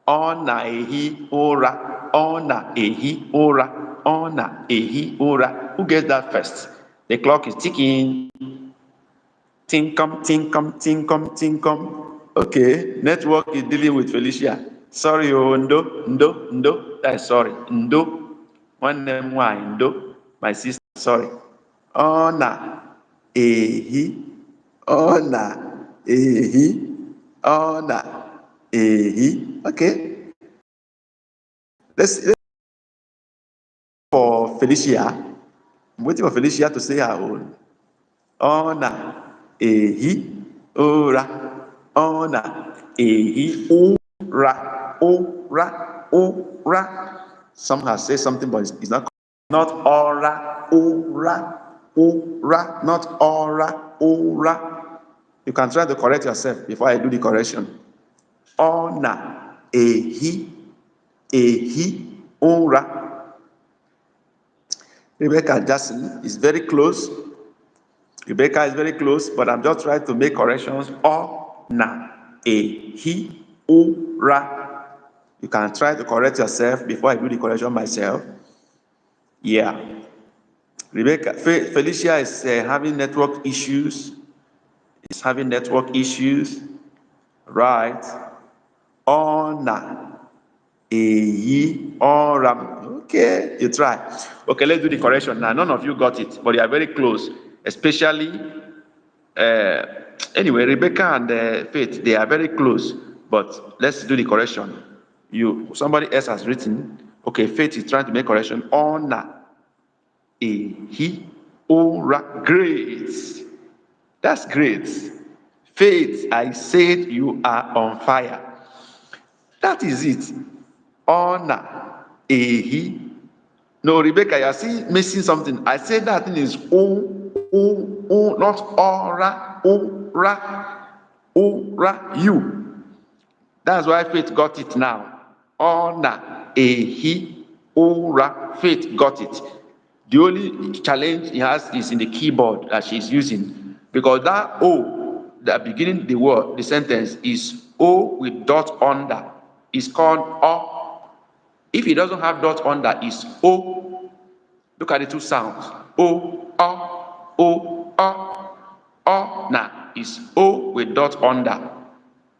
Ọ na-ehi ụra. Ọ na-ehi ụra. Ọ na-ehi ụra. Who gets that first? The clock is ticking. Tinkom. Okay, network is dealing with Felicia. Sorry, Ndo. That's sorry. Ndo. One name, why Ndo? My sister, sorry. Ọ na-ehi. Ọ na-ehi. Ọ na-ehi. Okay. Let's for Felicia. I'm waiting for Felicia to say her own. Ọ na-ehi ụra. Ọ na-ehi ụra. Ụra. Some have said something, but it's not not aura, aura, aura, not aura, aura. You can try to correct yourself before I do the correction. Ona, ehi, aura. Rebecca Jackson is very close. Rebecca is very close, but I'm just trying to make corrections. Ona, ehi, aura. You can try to correct yourself before I do the correction myself. Yeah. Rebecca, Felicia is having network issues. Is having network issues. Right. Ona, eyi, oram. Okay, you try. Okay, let's do the correction now. None of you got it, but you are very close. Especially, anyway, Rebecca and Faith, they are very close. But let's do the correction. Somebody else has written. Okay, Faith is trying to make correction. Ona, ehi, ora. Great. That's great. Faith, I said you are on fire. That is it. Honor, ehi. No, Rebecca, you are still missing something. I said that thing is not aura, ora, you. That's why Faith got it now. Honor, ehi, ora. Faith got it. The only challenge he has is in the keyboard that she's using, because that O, the beginning the word, the sentence is O with dot under. It's called O. If it doesn't have dot under, it's O. Look at the two sounds. O, O, O, O. O now is O with dot under.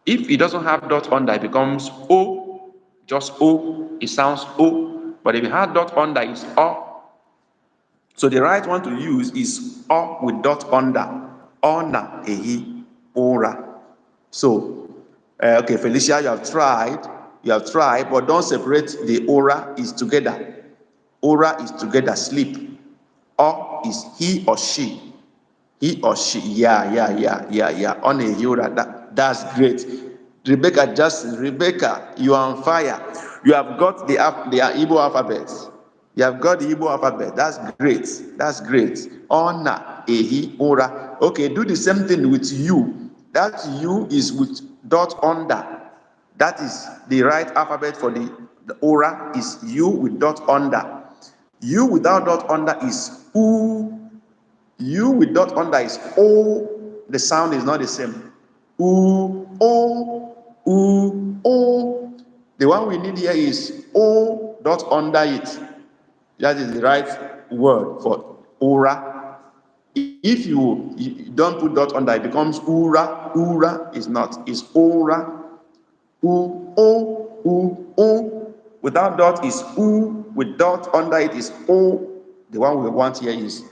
If it doesn't have dot under, it becomes O, just O. It sounds O. But if it has dot under, it's O. So the right one to use is O with dot under. Ona, ehi, ora. So, okay, Felicia, you have tried, but don't separate the ora is together. Ora is together, sleep. O is he or she. He or she, yeah. On a ora, that's great. Rebecca, you are on fire. You have got the Igbo alphabet. You have got the Igbo alphabet. That's great. Ona, ehi, ora. Okay, do the same thing with you. That you is with dot under. That is the right alphabet for the ora is U with dot under. U without dot under is U. U with dot under is O. The sound is not the same. U, O, U, O. The one we need here is O dot under it. That is the right word for ora. If you don't put dot under, it becomes ura. Ura is not, is ora. U. Without dot is U. With dot under it is O. The one we want here is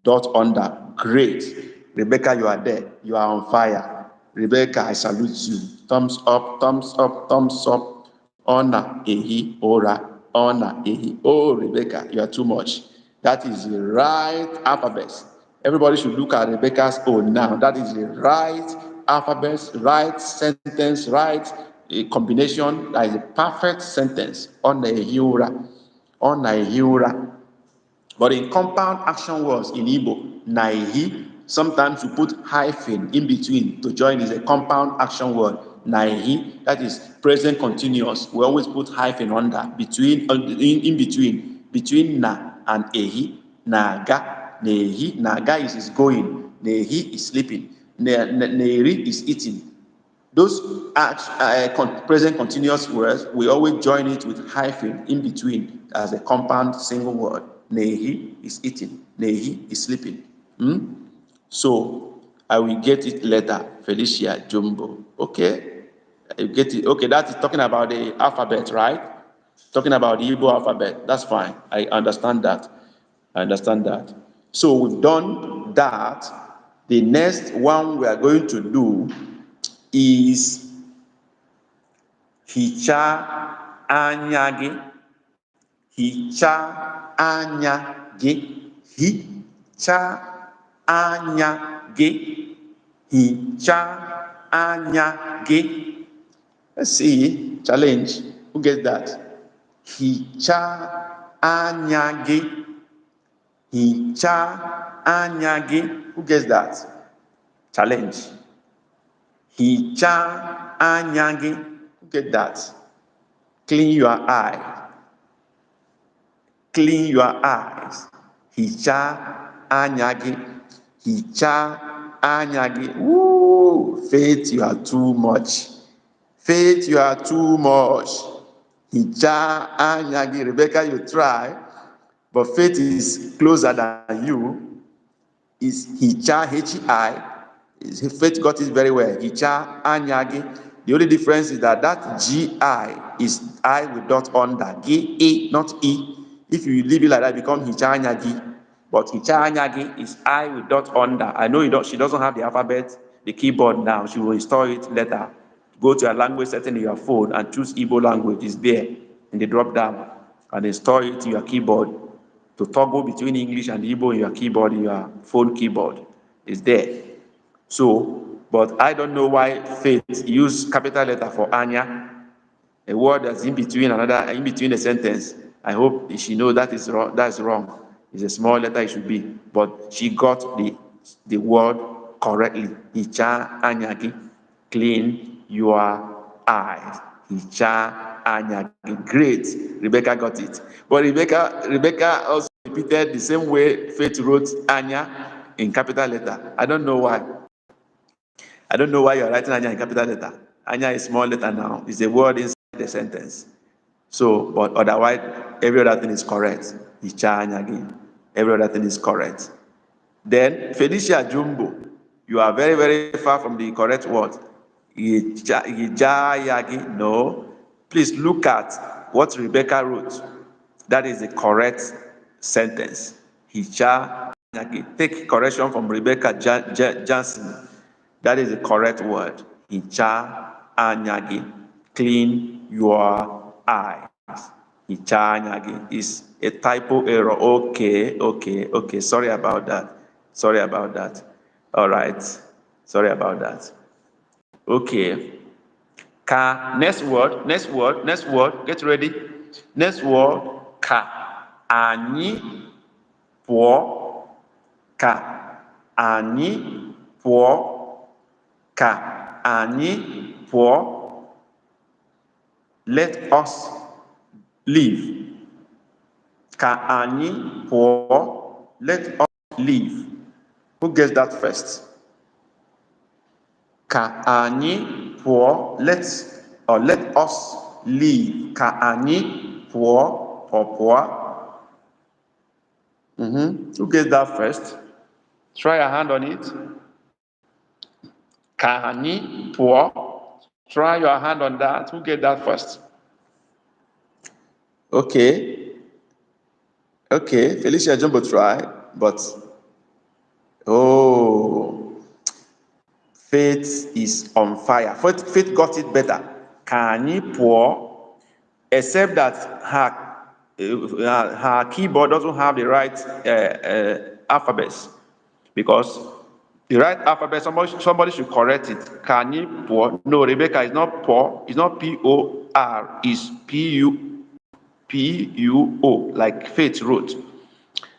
dot under. Great. Rebecca, you are there. You are on fire. Rebecca, I salute you. Thumbs up, thumbs up, thumbs up. Honor, ehi, ora. Honor, ehi. Oh, Rebecca, you are too much. That is the right alphabet. Everybody should look at Rebecca's own now. That is the right alphabet, right sentence, right combination. That is a perfect sentence. Honor, ehi, ora. Honor, ehi, ora. But in compound action words in Igbo, naihi, sometimes you put hyphen in between to join is a compound action word. Naihi, that is present continuous. We always put hyphen under, in between na and ehi, naga, nehi. Naga is going, nehi is sleeping, neri is eating. Those present continuous words, we always join it with hyphen in between as a compound single word. Nehi is eating. Nehi is sleeping. So I will get it later. Felicia Jumbo. Okay? You get it. Okay, that is talking about the alphabet, right? Talking about the Igbo alphabet. That's fine. I understand that. So we've done that. The next one we are going to do is hichaa anya gị. Hichaa anya gị. Hichaa anya gị. Hichaa anya gị. Let's see. Challenge. Who gets that? Hichaa anya gị. Hichaa anya gị. Who gets that? Challenge. Hichaa anya gị. Who get that? Clean your eye. Clean your eyes. Hichaa anya gị. Hichaa anya gị. Woo! Faith, you are too much. Faith, you are too much. Hichaa anya gị. Rebecca, you try, but faith is closer than you. Is hichaa, H-I. Faith got it very well. Hichaa anya gị. The only difference is that G-I is I with dot under. G-A, not E. If you leave it like that, it becomes hichaa anya gị. But hichaa anya gị is I with dot under. I know she doesn't have the alphabet, the keyboard now. She will install it later. Go to your language setting in your phone and choose Igbo language. It's there in the drop down. And install it in your keyboard to toggle between English and Igbo in your keyboard, in your phone keyboard. It's there. So, but I don't know why Faith used capital letter for Anya, a word that's in between the sentence. I hope she knows that is wrong. That's wrong. It's a small letter it should be, but she got the word correctly. Hichaa anya gị. Clean your eyes. Hichaa anya gị. Great. Rebecca got it. But Rebecca also repeated the same way Faith wrote Anya in capital letter. I don't know why. I don't know why you're writing Anya in capital letter. Anya is small letter now. It's a word inside the sentence. So, but otherwise, every other thing is correct. Hichaa anya gị. Every other thing is correct. Then, Felicia Jumbo, you are very, very far from the correct word. Hichaa anya gị. No. Please look at what Rebecca wrote. That is the correct sentence. Hichaa anya gị. Take correction from Rebecca Johnson. That is the correct word. Hichaa anya gị. Clean your eyes. Hichaa anya gị is a typo error. Okay. Sorry about that. All right. Sorry about that. Okay. Next word. Get ready. Next word. Ka anyị pụọ. Ka anyị pụọ. Ka anyị pụọ. Let us leave. Ka anyị pụọ. Let us leave. Who gets that first? Ka anyị pụọ. Let us leave. Ka anyị pụọ. Pụọ. Who gets that first? Try a hand on it. Ka anyị pụọ. Try your hand on that. Who get that first? Okay. Felicia Jumbo try, but Faith is on fire. Faith got it better. Ka anyị pụọ, except that her keyboard doesn't have the right alphabets, because the right alphabet, somebody should correct it. Ka anyị pụọ. No, Rebecca, is not pụọ. It's not P-O-R. It's P-U-O, like Faith wrote.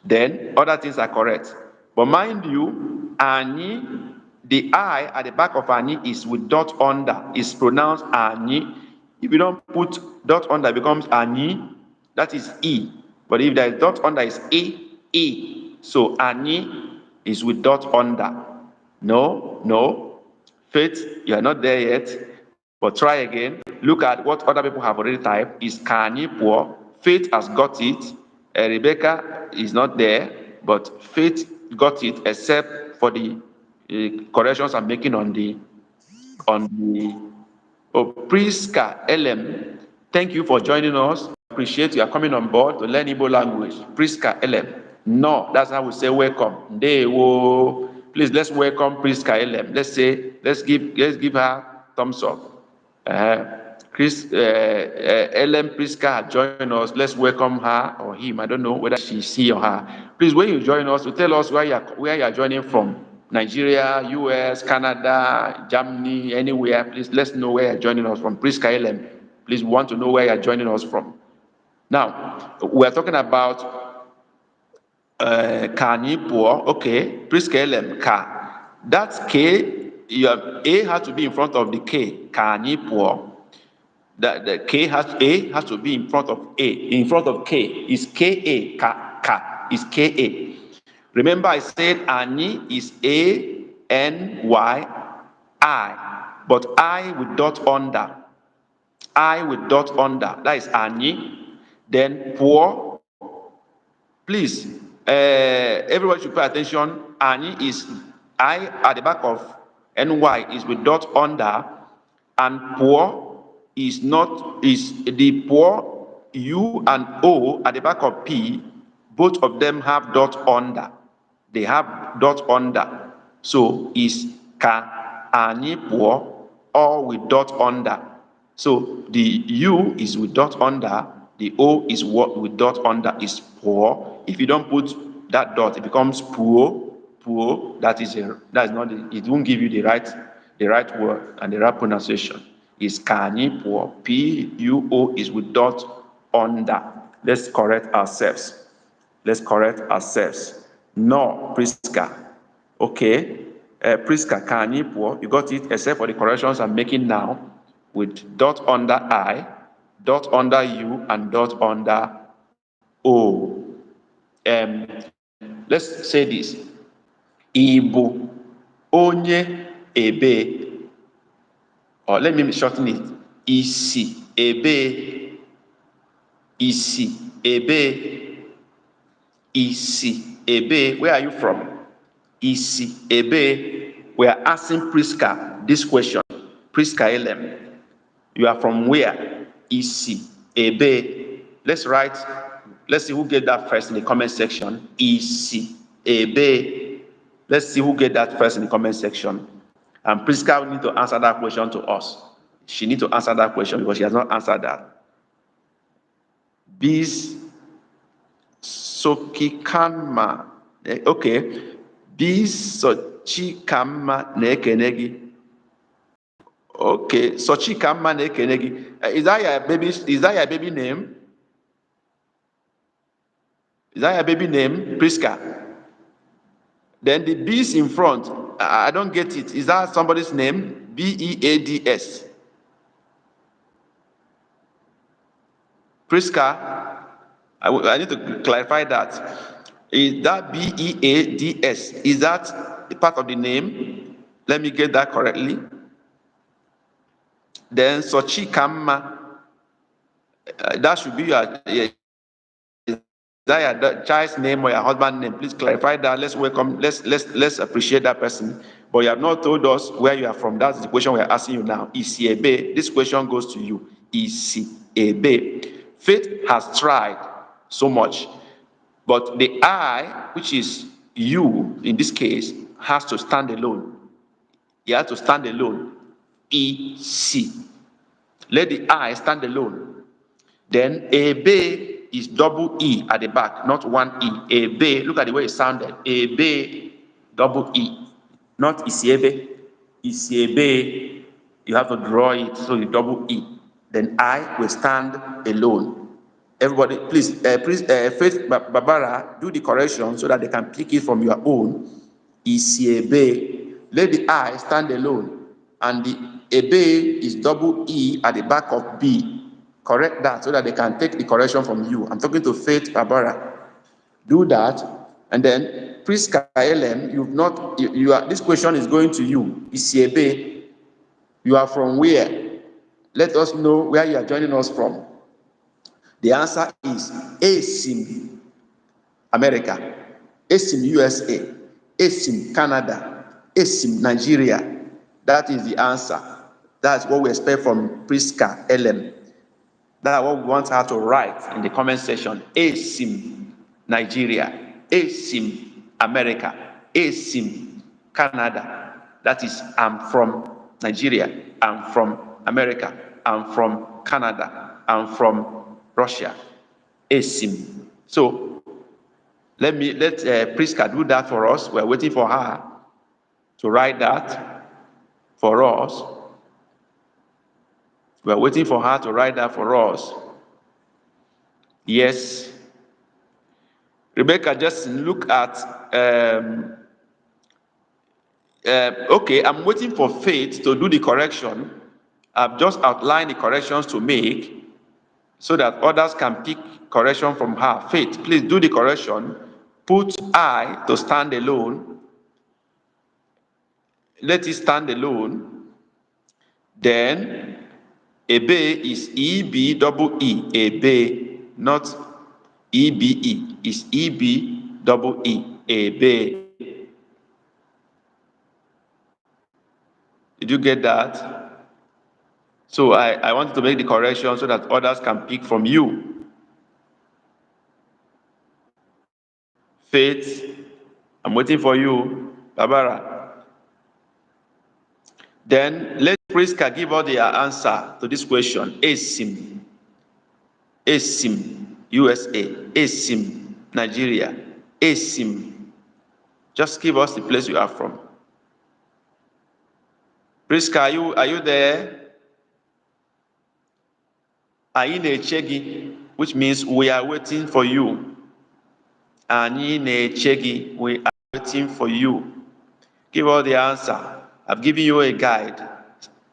Then other things are correct. But mind you, Ani, the I at the back of Ani is with dot under. It's pronounced Ani. If you don't put dot under, it becomes Ani. That is E. But if there is dot under, it's A. So Ani is with dot under. No. Faith, you are not there yet. But try again. Look at what other people have already typed. Is Ka anyị pụọ. Faith has got it. Rebecca is not there, but Faith got it, except for the corrections I'm making on the Priska LM. Thank you for joining us. Appreciate you are coming on board to learn Igbo language. Priska LM. No, that's how we say welcome. Ndewo. Please, let's welcome Priska LM. Let's give her thumbs up. LM Priska join us. Let's welcome her or him. I don't know whether she's he or her. Please, when you join us, to tell us where you are joining from. Nigeria, US, Canada, Germany, anywhere. Please, let's know where you're joining us from. Priska LM. Please, we want to know where you're joining us from. Now, we're talking about Ka anyị pụọ. Okay, Priska LM, ka. That K, A has to be in front of the K. Ka anyị pụọ. The K has A has to be in front of A. In front of K is KA. Ka is KA. Remember I said Ani is ANY I, but I with dot under. I with dot under. That is Ani. Then poor. Please, everybody should pay attention. Ani is I at the back of NY is with dot under, and poor is not, is the poor U and O at the back of P. Both of them have dot under. They have dot under. So is ka ani poor, all with dot under. So the U is with dot under, the O is what with dot under is poor. If you don't put that dot, it becomes poor. That is not it won't give you the right word and the right pronunciation. Is kani poor. P-U-O is with dot under. Let's correct ourselves. No, Priska. Okay. Priska, kani poor. You got it, except for the corrections I'm making now with dot under I, dot under U, and dot under O. Let's say this. Igbo onye ebe, or let me shorten it. Isi ebe, isi ebe, isi ebe. Where are you from? Isi ebe. We are asking Priska this question. Priska LM. You are from where? Isi ebe. Let's see who get that first in the comment section. Isi ebe. Let's see who get that first in the comment section. And Priska will need to answer that question to us. She needs to answer that question because she has not answered that. Bis Sokikanma. Okay. Bis Sochikama Nekenegi. Okay, Sochikama Nekenegi. Is that your baby name? Is that your baby name, Priska? Then the B's in front, I don't get it. Is that somebody's name? B-E-A-D-S. Priska, I need to clarify that. Is that B-E-A-D-S? Is that part of the name? Let me get that correctly. Then Sochikama, that should be your child's name or your husband's name. Please clarify that. Let's appreciate that person. But you have not told us where you are from. That's the question we are asking you now. Isi ebe. This question goes to you. Isi ebe. Faith has tried so much, but the I, which is you in this case, has to stand alone. You have to stand alone. Isi. Let the I stand alone. Then ebe is double E at the back, not one E. Ebe, look at the way it sounded. Ebe, double E, not Isiebe. Isiebe, you have to draw it, so you double E. Then I will stand alone. Everybody, please, Faith Barbara, do the correction so that they can pick it from your own. Isiebe, let the I stand alone, and the Ebe is double E at the back of B. Correct that so that they can take the correction from you. I'm talking to Faith Barbara. Do that, and then Priska LM, you are. This question is going to you. Isiebe, you are from where? Let us know where you are joining us from. The answer is Esim, America, Esim, USA, Esim, Canada, Esim, Nigeria. That is the answer. That's what we expect from Priska LM. That's what we want her to write in the comment section. Esim, Nigeria. Esim, America. Esim, Canada. That is, I'm from Nigeria. I'm from America. I'm from Canada. I'm from Russia. Esim. So let Priska do that for us. We're waiting for her to write that for us. We're waiting for her to write that for us. Yes. Rebecca, just look at, okay, I'm waiting for Faith to do the correction. I've just outlined the corrections to make so that others can pick correction from her. Faith, please do the correction. Put I to stand alone. Let it stand alone. Then Ebe is E-B double E. Ebe, not E-B-E. It's E-B double E. Ebe. Did you get that? So I want to make the correction so that others can pick from you. Faith, I'm waiting for you. Barbara. Then let Priska give us the answer to this question. ASIM. ASIM, USA. ASIM, Nigeria. ASIM. Just give us the place you are from. Priska, are you there? Anyị chegi, which means we are waiting for you. Anyị chegi, we are waiting for you. Give us the answer. I've given you a guide.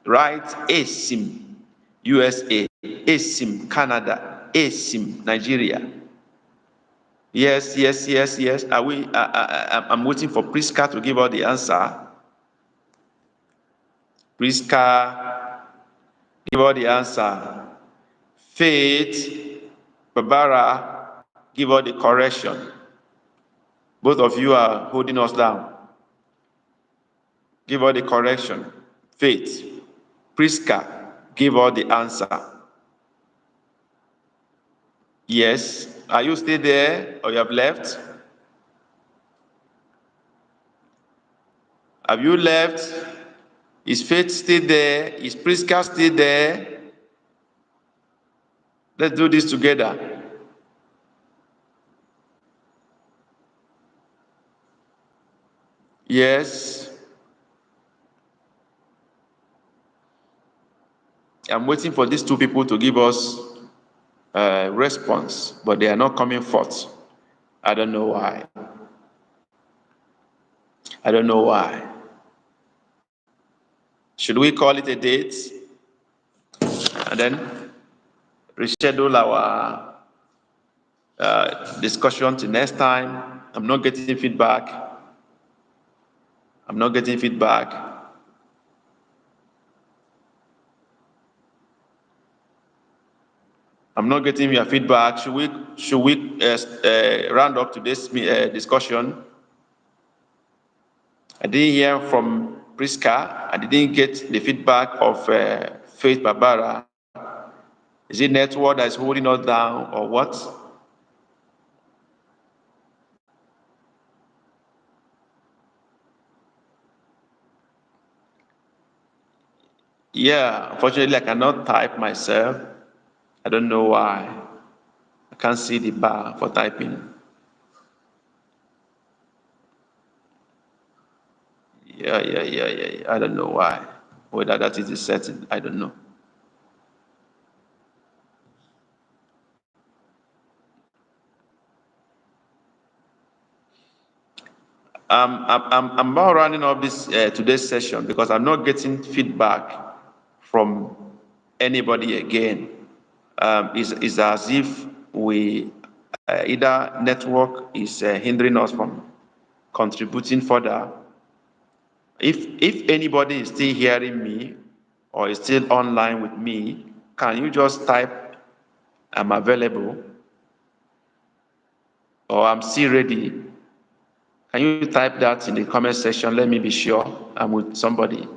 Write ASIM, USA. ASIM, Canada. ASIM, Nigeria. Yes. I'm waiting for Priska to give us the answer. Priska, give us the answer. Faith, Barbara, give us the correction. Both of you are holding us down. Give us the correction. Faith, Priska, give us the answer. Yes. Are you still there or you have left? Have you left? Is Faith still there? Is Priska still there? Let's do this together. Yes. I'm waiting for these two people to give us a response, but they are not coming forth. I don't know why. I don't know why. Should we call it a date and then reschedule our discussion to next time? I'm not getting feedback. I'm not getting feedback. I'm not getting your feedback. Should we round up today's discussion? I didn't hear from Priska. I didn't get the feedback of Faith Barbara. Is it network that is holding us down or what? Yeah, unfortunately, I cannot type myself. I don't know why. I can't see the bar for typing. Yeah. I don't know why. Whether that is the setting, I don't know. I'm about running up this today's session because I'm not getting feedback from anybody again. It's as if we either network is hindering us from contributing further. If anybody is still hearing me or is still online with me, can you just type I'm available or I'm still ready? Can you type that in the comment section? Let me be sure I'm with somebody.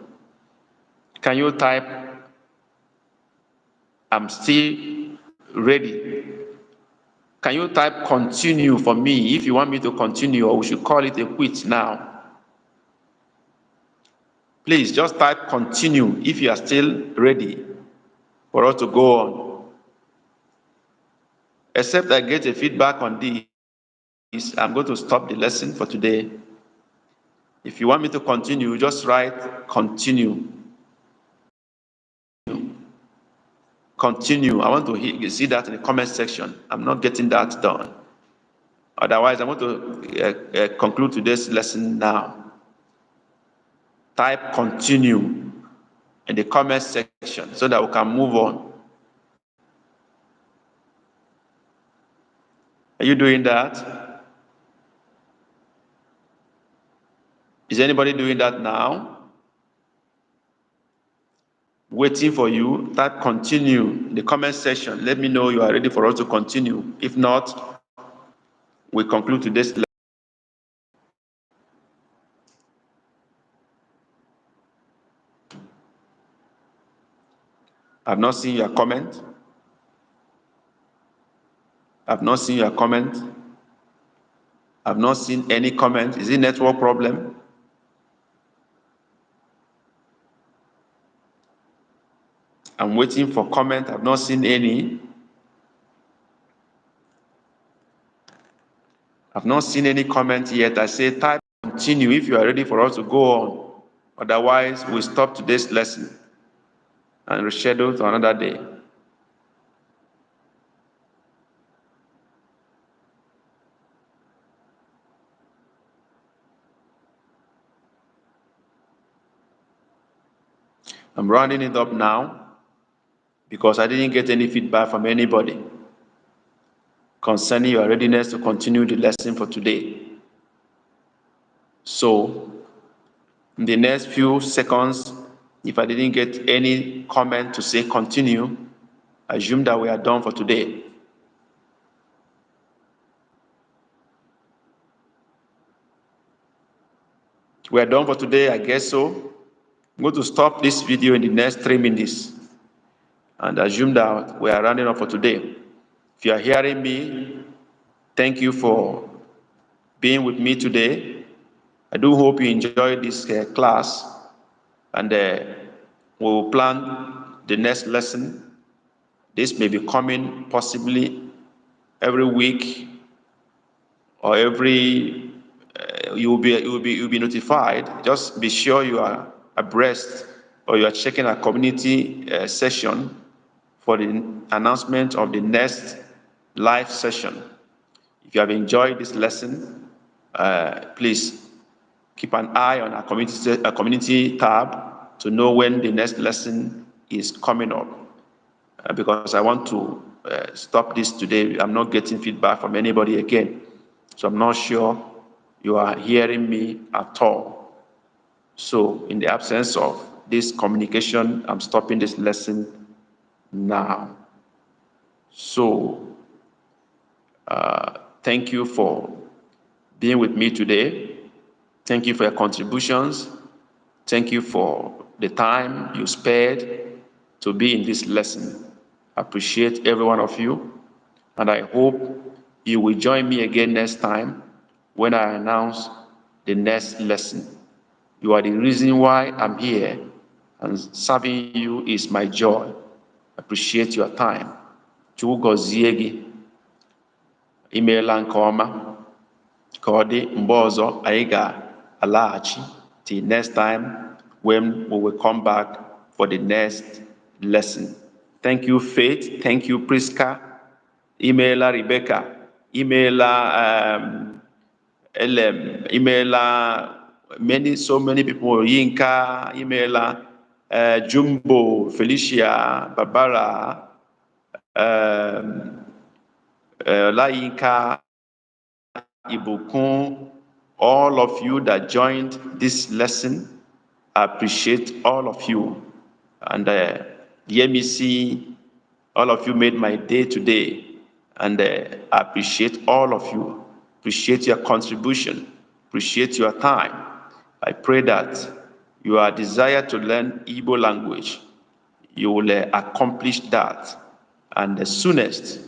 Can you type I'm still ready? Can you type continue for me if you want me to continue, or we should call it a quit now? Please just type continue if you are still ready for us to go on. Except I get a feedback on this, I'm going to stop the lesson for today. If you want me to continue, just write continue. Continue. I want to see that in the comment section. I'm not getting that done. Otherwise, I want to conclude today's lesson now. Type continue in the comment section so that we can move on. Are you doing that? Is anybody doing that now? Waiting for you. Type continue in the comment section. Let me know you are ready for us to continue. If not, we conclude today's lesson. I've not seen your comment. I've not seen your comment. I've not seen any comment. Is it network problem? I'm waiting for comment. I've not seen any. I've not seen any comment yet. I say type continue if you are ready for us to go on. Otherwise, we stop today's lesson and reschedule to another day. I'm rounding it up now because I didn't get any feedback from anybody concerning your readiness to continue the lesson for today. So, in the next few seconds, if I didn't get any comment to say continue, assume that we are done for today. We are done for today, I guess so. I'm going to stop this video in the next 3 minutes and assume that we are running up for today. If you are hearing me, thank you for being with me today. I do hope you enjoyed this class, and we will plan the next lesson. This may be coming possibly every week or every. You'll be notified. Just be sure you are abreast, or you are checking our community session for the announcement of the next live session. If you have enjoyed this lesson, please keep an eye on our community tab to know when the next lesson is coming up. Because I want to stop this today. I'm not getting feedback from anybody again. So I'm not sure you are hearing me at all. So in the absence of this communication, I'm stopping this lesson now. So thank you for being with me today. Thank you for your contributions. Thank you for the time you spared to be in this lesson. I appreciate every one of you, and I hope you will join me again next time when I announce the next lesson. You are the reason why I'm here, and serving you is my joy. I appreciate your time. Chukwu gọzie gị. Imeela nke ọma. Ka ọ dị mgbe ọzọ anyị ga-alaghachi. Till next time when we will come back for the next lesson. Thank you, Faith. Thank you, Priska. Imeela Rebecca. Imeela Imeela so many people. Yinka, Imeela Jumbo, Felicia, Barbara, Layinka, Ibukun, all of you that joined this lesson. I appreciate all of you. And the MEC, all of you made my day today. And I appreciate all of you. Appreciate your contribution. Appreciate your time. I pray that your desire to learn Igbo language, you will accomplish that. And the soonest,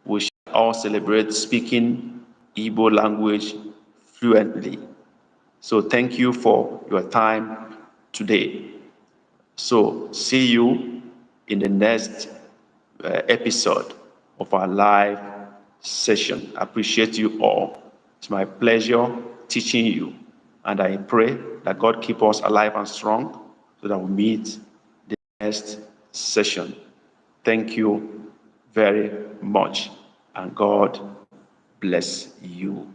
we shall all celebrate speaking Igbo language fluently. So thank you for your time today. So see you in the next episode of our live session. I appreciate you all. It's my pleasure teaching you. And I pray that God keep us alive and strong so that we meet the next session. Thank you very much. And God bless you.